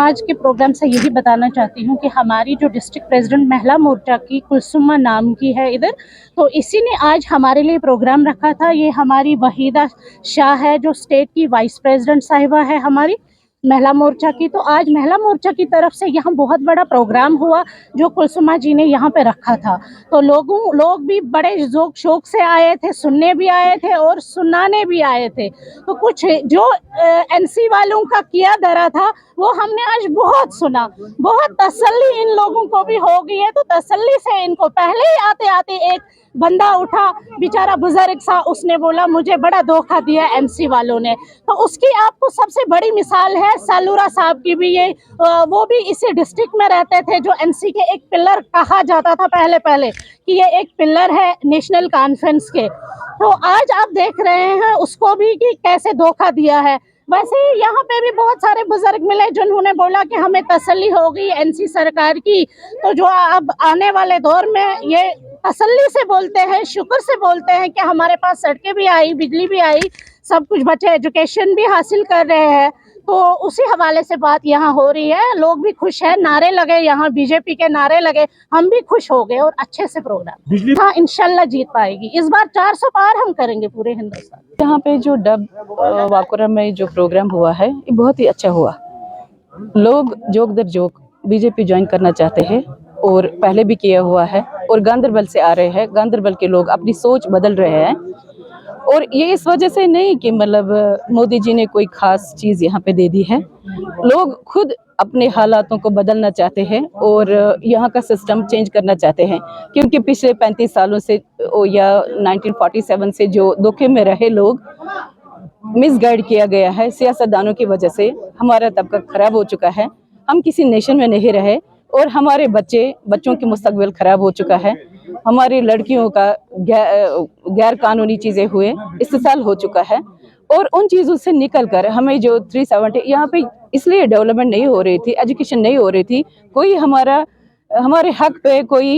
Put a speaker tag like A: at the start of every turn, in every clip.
A: आज के प्रोग्राम से यही बताना चाहती हूँ कि हमारी जो डिस्ट्रिक्ट प्रेसिडेंट महिला मोर्चा की कुलसुमा नाम की है इधर, तो इसी ने आज हमारे लिए प्रोग्राम रखा था। ये हमारी वहीदा शाह है जो स्टेट की वाइस प्रेसिडेंट साहिबा है हमारी महिला मोर्चा की। तो आज महिला मोर्चा की तरफ से यहाँ बहुत बड़ा प्रोग्राम हुआ जो कुलसुमा जी ने यहाँ पे रखा था। तो लोग भी बड़े शौक से आए थे, सुनने भी आए थे और सुनाने भी आए थे। तो कुछ जो एनसी वालों का किया धरा था वो हमने आज बहुत सुना, बहुत तसल्ली इन लोगों को भी हो गई है। तो तसल्ली से इनको पहले ही आते आते एक बंदा उठा, बेचारा बुजुर्ग सा, उसने बोला मुझे बड़ा धोखा दिया एमसी वालों ने। तो उसकी आपको सबसे बड़ी मिसाल है सालूरा साहब की भी। ये वो भी इसी डिस्ट्रिक्ट में रहते थे जो एनसी के एक पिलर कहा जाता था पहले कि ये एक पिलर है नेशनल कॉन्फ्रेंस के। तो आज आप देख रहे हैं उसको भी कि कैसे धोखा दिया है। वैसे ही यहाँ पे भी बहुत सारे बुजुर्ग मिले जिन्होंने बोला कि हमें तसल्ली हो गई एनसी सरकार की। तो जो अब आने वाले दौर में ये तसल्ली से बोलते हैं, शुक्र से बोलते हैं कि हमारे पास सड़कें भी आई, बिजली भी आई, सब कुछ, बच्चे एजुकेशन भी हासिल कर रहे हैं। तो उसी हवाले से बात यहाँ हो रही है। लोग भी खुश हैं, नारे लगे, यहाँ बीजेपी के नारे लगे, हम भी खुश हो गए और अच्छे से प्रोग्राम। हाँ, इंशाल्लाह जीत पाएगी इस बार। 400 पार हम करेंगे पूरे हिंदुस्तान।
B: यहाँ पे जो डब वाकुरा में जो प्रोग्राम हुआ है ये बहुत ही अच्छा हुआ। लोग जोक दर जोक बीजेपी ज्वाइन करना चाहते हैं और पहले भी किया हुआ है और गांधरबल से आ रहे हैं। गांधरबल के लोग अपनी सोच बदल रहे हैं और ये इस वजह से नहीं कि मतलब मोदी जी ने कोई खास चीज़ यहाँ पे दे दी है। लोग खुद अपने हालातों को बदलना चाहते हैं और यहाँ का सिस्टम चेंज करना चाहते हैं, क्योंकि पिछले 35 सालों से या 1947 से जो धोखे में रहे लोग, मिसगाइड किया गया है सियासतदानों की वजह से। हमारा तबका खराब हो चुका है, हम किसी नेशन में नहीं रहे और हमारे बच्चों की मुस्तकबिल खराब हो चुका है। हमारी लड़कियों का गैर कानूनी चीज़ें हुए इस्तेसाल हो चुका है और उन चीज़ों से निकल कर हमें जो 370 यहाँ पे इसलिए डेवलपमेंट नहीं हो रही थी, एजुकेशन नहीं हो रही थी, कोई हमारे हक पे कोई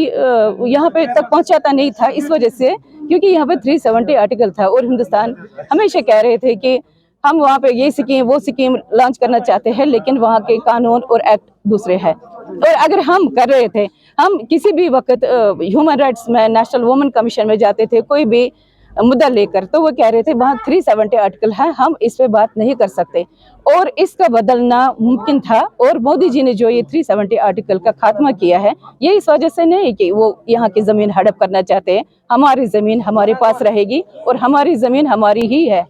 B: यहाँ पे तक पहुँचाता नहीं था इस वजह से, क्योंकि यहाँ पे 370 आर्टिकल था और हिंदुस्तान हमेशा कह रहे थे कि हम वहाँ पे ये स्कीम वो स्कीम लॉन्च करना चाहते हैं, लेकिन वहाँ के कानून और एक्ट दूसरे हैं। और अगर हम कर रहे थे, हम किसी भी वक्त ह्यूमन राइट्स में नेशनल वुमेन कमीशन में जाते थे कोई भी मुद्दा लेकर, तो वो कह रहे थे वहाँ 370 आर्टिकल है, हम इस पे बात नहीं कर सकते और इसका बदलना मुमकिन था। और मोदी जी ने जो ये 370 आर्टिकल का खात्मा किया है, ये इस वजह से नहीं कि वो यहाँ की ज़मीन हड़प करना चाहते हैं। हमारी ज़मीन हमारे पास रहेगी और हमारी ज़मीन हमारी ही है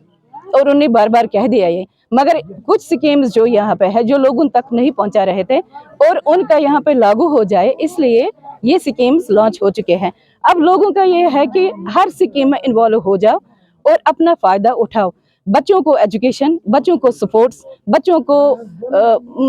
B: और उन्हें बार बार कह दिया ये। मगर कुछ स्कीम्स जो यहाँ पे है जो लोगों तक नहीं पहुँचा रहे थे और उनका यहाँ पे लागू हो जाए, इसलिए ये स्कीम्स लॉन्च हो चुके हैं। अब लोगों का ये है कि हर स्कीम में इन्वॉल्व हो जाओ और अपना फ़ायदा उठाओ। बच्चों को एजुकेशन, बच्चों को सपोर्ट्स, बच्चों को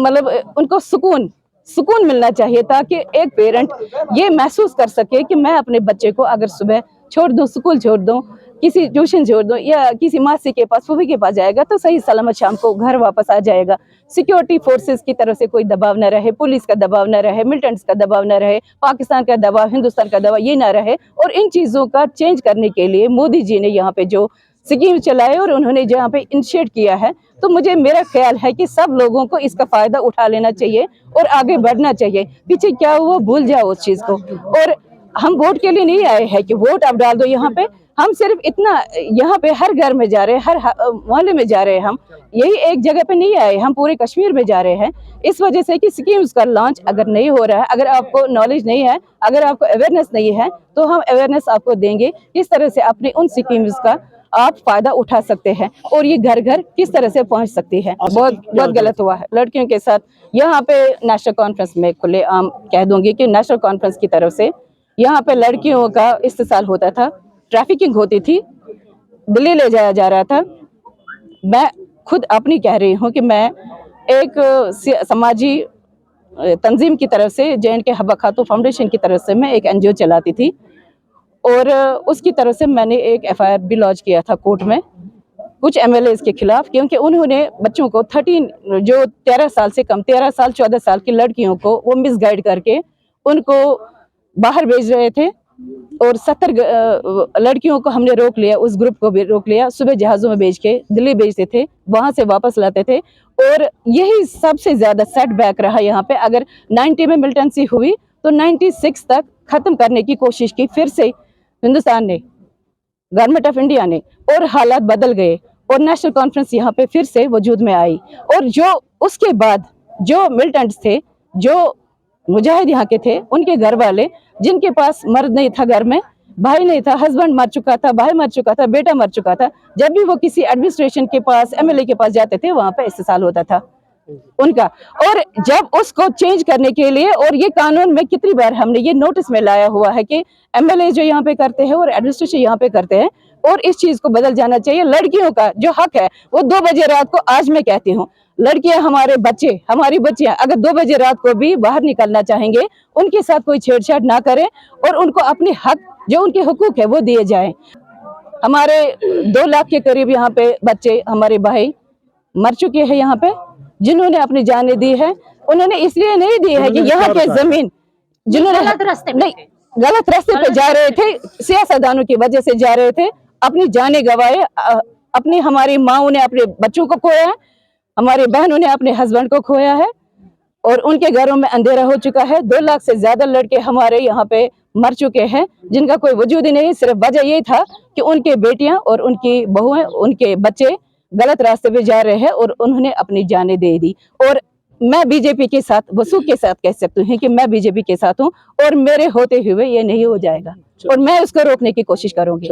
B: मतलब उनको सुकून मिलना चाहिए, ताकि एक पेरेंट ये महसूस कर सके कि मैं अपने बच्चे को अगर सुबह छोड़ दूं, स्कूल छोड़ दूं, किसी ट्यूशन छोड़ दूं या किसी मासी के पास, फूफी के पास जाएगा तो सही सलामत शाम को घर वापस आ जाएगा। सिक्योरिटी फोर्सेस की तरफ से कोई दबाव न रहे, पुलिस का दबाव न रहे, मिलिटेंट्स का दबाव न रहे, पाकिस्तान का दबाव, हिंदुस्तान का दबाव ये ना रहे। और इन चीज़ों का चेंज करने के लिए मोदी जी ने यहाँ पे जो स्कीम चलाए और उन्होंने जहाँ पे इनिशिएट किया है, तो मेरा ख्याल है कि सब लोगों को इसका फायदा उठा लेना चाहिए और आगे बढ़ना चाहिए। पीछे क्या हुआ भूल जाओ उस चीज को। और हम वोट के लिए नहीं आए हैं कि वोट आप डाल दो यहाँ पे, हम सिर्फ इतना यहाँ पे हर घर में जा रहे हैं, हर मोहल्ले में जा रहे हैं, हम यही एक जगह पे नहीं आए, हम पूरे कश्मीर में जा रहे हैं। इस वजह से कि स्कीम्स का लॉन्च अगर नहीं हो रहा है, अगर आपको नॉलेज नहीं है, अगर आपको अवेयरनेस नहीं है, तो हम अवेयरनेस आपको देंगे किस तरह से अपनी उन स्कीम्स का आप फायदा उठा सकते हैं और ये घर घर किस तरह से पहुंच सकती है। बहुत गलत हुआ है लड़कियों के साथ। यहाँ पे नेशनल कॉन्फ्रेंस में खुलेआम कह दूंगी कि नेशनल कॉन्फ्रेंस की तरफ से यहाँ पे लड़कियों का इस्तेसाल होता था, ट्रैफिकिंग होती थी, दिल्ली ले जाया जा रहा था। मैं खुद अपनी कह रही हूँ कि मैं एक समाजी तंजीम की तरफ से, JNK हब्बा खातून फाउंडेशन की तरफ से मैं एक NGO चलाती थी और उसकी तरफ से मैंने एक FIR भी लॉन्च किया था कोर्ट में कुछ MLAs के खिलाफ, क्योंकि उन्होंने बच्चों को 13 साल से कम, 13 साल 14 साल की लड़कियों को वो मिसगाइड करके उनको बाहर भेज रहे थे और 70 लड़कियों को हमने रोक लिया, उस ग्रुप को भी रोक लिया। सुबह जहाज़ों में भेज के दिल्ली भेजते थे, वहां से वापस लाते थे। और यही सबसे ज्यादा सेटबैक रहा यहाँ पे। अगर 90 में मिलिटेंसी हुई तो 96 तक खत्म करने की कोशिश की फिर से हिंदुस्तान ने, गवर्नमेंट ऑफ इंडिया ने, और हालात बदल गए और नेशनल कॉन्फ्रेंस यहाँ पे फिर से वजूद में आई। और जो उसके बाद जो मिलिटेंट्स थे, जो मुजाहिद यहाँ के थे, उनके घर वाले जिनके पास मर्द नहीं था, घर में भाई नहीं था, हस्बैंड मर चुका था, भाई मर चुका था, बेटा मर चुका था, जब भी वो किसी एडमिनिस्ट्रेशन के पास, एमएलए के पास जाते थे, वहां पे इस्तेसाल होता था उनका। और जब उसको चेंज करने के लिए, और ये कानून में कितनी बार हमने ये नोटिस में लाया हुआ है कि एमएलए जो यहाँ पे करते हैं और एडमिनिस्ट्रेशन यहाँ पे करते हैं, और इस चीज को बदल जाना चाहिए। लड़कियों का जो हक है वो 2 बजे रात को, आज मैं कहती हूँ, लड़कियां हमारे बच्चे, हमारी बच्चियां अगर 2 बजे रात को भी बाहर निकलना चाहेंगे, उनके साथ कोई छेड़छाड़ ना करें और उनको अपने हक, जो उनके हुकूक है, वो दिए जाएं। हमारे 2 लाख के करीब यहाँ पे बच्चे, हमारे भाई मर चुके हैं यहाँ पे, जिन्होंने अपनी जानें दी है। उन्होंने इसलिए नहीं दी है कि यहाँ के जमीन, जिन्होंने गलत रास्ते पे जा रहे थे, सियासतदानों की वजह से जा रहे थे, अपनी जानें गंवाए। अपनी हमारी माओं ने अपने बच्चों को खोया है, हमारी बहनों ने अपने हस्बैंड को खोया है, और उनके घरों में अंधेरा हो चुका है। 2 लाख से ज्यादा लड़के हमारे यहाँ पे मर चुके हैं, जिनका कोई वजूद ही नहीं। सिर्फ वजह ये था कि उनके बेटियां और उनकी बहुएं, उनके बच्चे गलत रास्ते पे जा रहे हैं और उन्होंने अपनी जानें दे दी। और मैं बीजेपी के साथ, वसूख के साथ कह सकती हूँ कि मैं बीजेपी के साथ हूँ, और मेरे होते हुए ये नहीं हो जाएगा, और मैं उसको रोकने की कोशिश करूंगी।